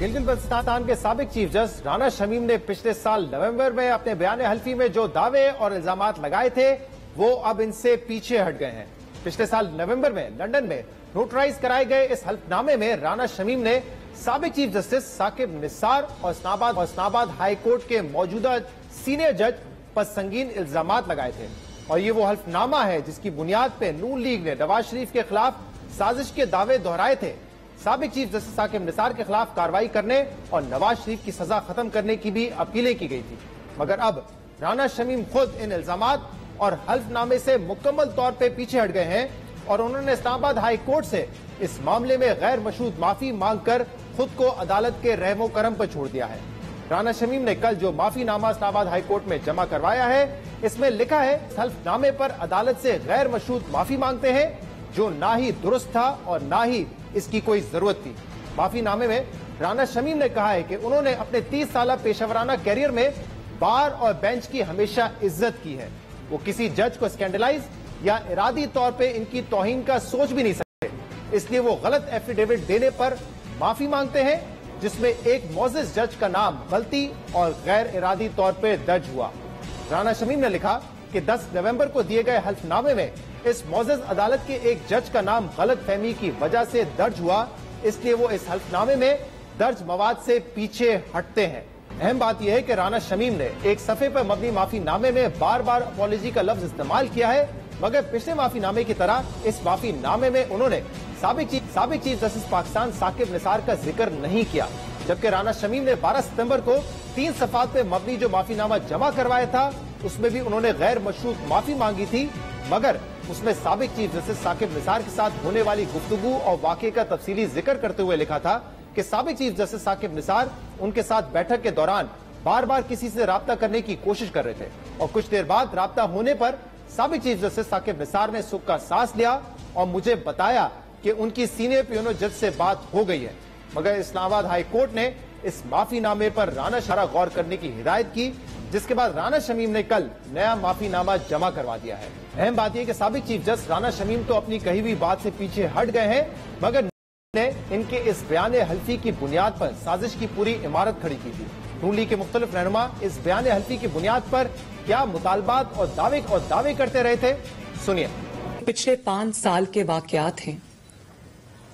गिलगित बल्तिस्तान के साबिक chief justice Rana Shamim ने पिछले साल नवंबर में अपने बयान हल्फी में जो दावे और इल्जामात लगाए थे वो अब इनसे पीछे हट गए हैं। पिछले साल नवंबर में लंदन में नोटराइज कराए गए इस हल्फनामे में राना शमीम ने साबिक चीफ जस्टिस साकिब निसार और इस्लामाबाद हाई कोर्ट के मौजूदा सीनियर जज पर संगीन इल्जामात लगाए थे और ये वो हल्फनामा है जिसकी बुनियाद पे नून लीग ने नवाज शरीफ के खिलाफ साजिश के दावे दोहराए थे। साबिक चीफ जस्टिस साकिब निसार के खिलाफ कार्रवाई करने और नवाज शरीफ की सजा खत्म करने की भी अपीलें की गई थी, मगर अब राना शमीम खुद इन इल्जामात और हल्फनामे से मुकम्मल तौर पे पीछे हट गए हैं और उन्होंने इस्लामाबाद हाई कोर्ट से इस मामले में गैर मशरूत माफी मांगकर खुद को अदालत के रहमो करम पर छोड़ दिया है। राना शमीम ने कल जो माफीनामा इस्लामाबाद हाई कोर्ट में जमा करवाया है, इसमें लिखा है हल्फनामे पर अदालत से गैर मशरूत माफी मांगते हैं जो ना ही दुरुस्त था और ना ही इसकी कोई जरूरत थी। माफीनामे में राना शमीम ने कहा है कि उन्होंने अपने 30 साल पेशावराना कैरियर में बार और बेंच की हमेशा इज्जत की है। वो किसी जज को स्कैंडलाइज या इरादी तौर पे इनकी तौहीन का सोच भी नहीं सकते, इसलिए वो गलत एफिडेविट देने पर माफी मांगते हैं जिसमें एक मोअज़्ज़िज़ जज का नाम गलती और गैर इरादी तौर पे दर्ज हुआ। राना शमीम ने लिखा कि 10 नवंबर को दिए गए हल्फनामे में इस मोअज़्ज़िज़ अदालत के एक जज का नाम गलत फहमी की वजह से दर्ज हुआ, इसलिए वो इस हल्फनामे में दर्ज मवाद से पीछे हटते हैं। अहम बात यह है कि राना शमीम ने एक सफे पर मबनी माफीनामे में बार बार अपॉलॉजी का लफ्ज इस्तेमाल किया है, मगर पिछले माफीनामे की तरह इस माफीनामे में उन्होंने साबिक चीफ जस्टिस पाकिस्तान साकिब निसार का जिक्र नहीं किया, जबकि राना शमीम ने 12 सितंबर को 3 सफात पे मबनी जो माफीनामा जमा करवाया था उसमें भी उन्होंने गैर मशरूत माफी मांगी थी, मगर उसमें साबिक चीफ जस्टिस साकिब निसार के साथ होने वाली गुफ्तगू और वाकये का तफसीली जिक्र करते हुए लिखा था कि साबिक चीफ जस्टिस साकिब निसार उनके साथ बैठक के दौरान बार बार किसी से राब्ता करने की कोशिश कर रहे थे और कुछ देर बाद राब्ता होने पर साबिक चीफ जस्टिस साकिब निसार ने सुख का सांस लिया और मुझे बताया कि उनकी सीनियर पियोनो जज से बात हो गई है, मगर इस्लामाबाद हाई कोर्ट ने इस माफीनामे पर राना शरा गौर करने की हिदायत की, जिसके बाद राना शमीम ने कल नया माफीनामा जमा करवा दिया है। अहम बात यह कि साबिक चीफ जस्टिस राना शमीम तो अपनी कही हुई बात से पीछे हट गए हैं, मगर ने इनके इस बयान हल्फी की बुनियाद पर साजिश की पूरी इमारत खड़ी की थी। नून लीग के मुख्तलिफ रहनुमा इस बयान हल्फी की बुनियाद पर क्या मुतालबात और दावे करते रहे थे, सुनिए। पिछले 5 साल के वाकयात हैं,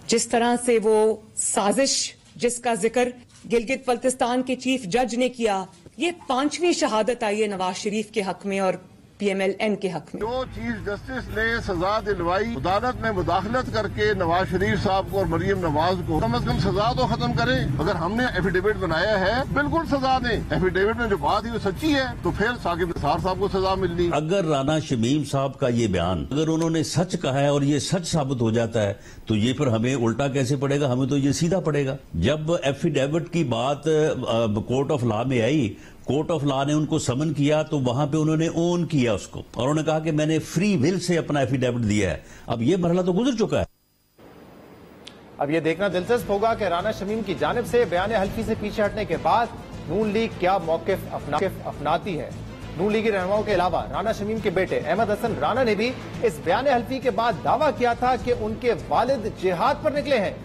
जिस तरह से वो साजिश जिसका जिक्र गिलगित बल्तिस्तान के चीफ जज ने किया, ये 5वीं शहादत आई है नवाज शरीफ के हक में और PMLN के हक में। जो चीफ जस्टिस ने सजा दिलवाई, अदालत में मुदाखलत करके नवाज शरीफ साहब को और मरियम नवाज को कम से कम सजा तो खत्म करें। अगर हमने एफिडेविट बनाया है बिल्कुल सजा दें। एफिडेविट में जो बात है वो सच्ची है तो फिर साकिब निसार साहब को सजा मिलनी। अगर राना शमीम साहब का ये बयान अगर उन्होंने सच कहा है और ये सच साबित हो जाता है तो ये फिर हमें उल्टा कैसे पड़ेगा, हमें तो ये सीधा पड़ेगा। जब एफिडेविट की बात कोर्ट ऑफ लॉ में आई, कोर्ट ऑफ लॉ ने उनको समन किया तो वहां पे उन्होंने ओन किया उसको और उन्होंने कहा कि मैंने फ्री विल से अपना एफिडेविट दिया है। अब ये मरहला तो गुजर चुका है। अब ये देखना दिलचस्प होगा कि राना शमीम की जानिब से बयान हल्फी से पीछे हटने के बाद नून लीग क्या मौकिफ अपनाती है। नून लीगी रहनुमाओं के अलावा राना शमीम के बेटे अहमद हसन राना ने भी इस बयान हल्फी के बाद दावा किया था कि उनके वालिद जिहाद पर निकले हैं।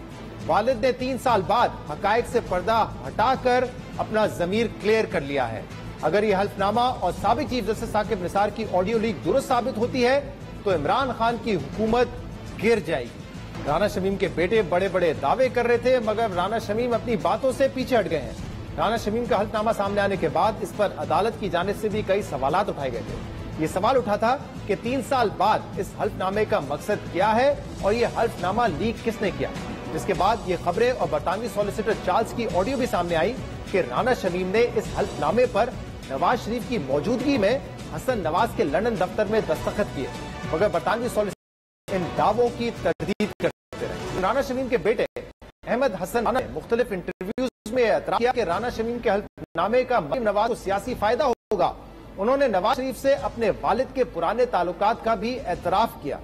वालिद ने 3 साल बाद हकायक से पर्दा हटाकर अपना जमीर क्लियर कर लिया है। अगर ये हल्फनामा और साबिक चीफ जस्टिस साकिब निसार की ऑडियो लीक दुरुस्त साबित होती है तो इमरान खान की हुकूमत गिर जाएगी। राना शमीम के बेटे बड़े बड़े दावे कर रहे थे, मगर राना शमीम अपनी बातों से पीछे हट गए हैं। राना शमीम का हल्फनामा सामने आने के बाद इस पर अदालत की जानिब से भी कई सवालात उठाए गए थे। ये सवाल उठा था कि 3 साल बाद इस हल्फनामे का मकसद क्या है और ये हल्फनामा लीक किसने किया, जिसके बाद ये खबरें और बरतानवी सॉलिसिटर चार्ल्स की ऑडियो भी सामने आई कि राना शमीम ने इस हल्फनामे पर नवाज शरीफ की मौजूदगी में हसन नवाज के लंदन दफ्तर में दस्तखत किए, मगर बरतानवी सॉलिसिटर इन दावों की तरदीद करते रहे। राना शमीम के बेटे अहमद हसन राना ने मुख्तलिफ इंटरव्यूज में एतराज किया कि राना शमीम के हल्फनामे का मरीम नवाज को सियासी फायदा होगा। उन्होंने नवाज शरीफ से अपने वालिद के पुराने ताल्लुकात का भी एतराफ किया।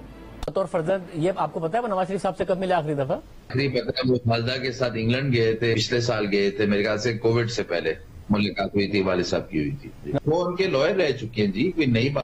और फर्जंद, ये आपको पता है वो नवाज शरीफ साहब से कब मिले आखिरी दफा? नहीं पता। वो वालदा के साथ इंग्लैंड गए थे, पिछले साल गए थे, मेरे ख्याल से कोविड से पहले मुलाकात हुई थी, वालिद साहब की हुई थी। वो उनके लॉयर रह चुके हैं जी, कोई नई बात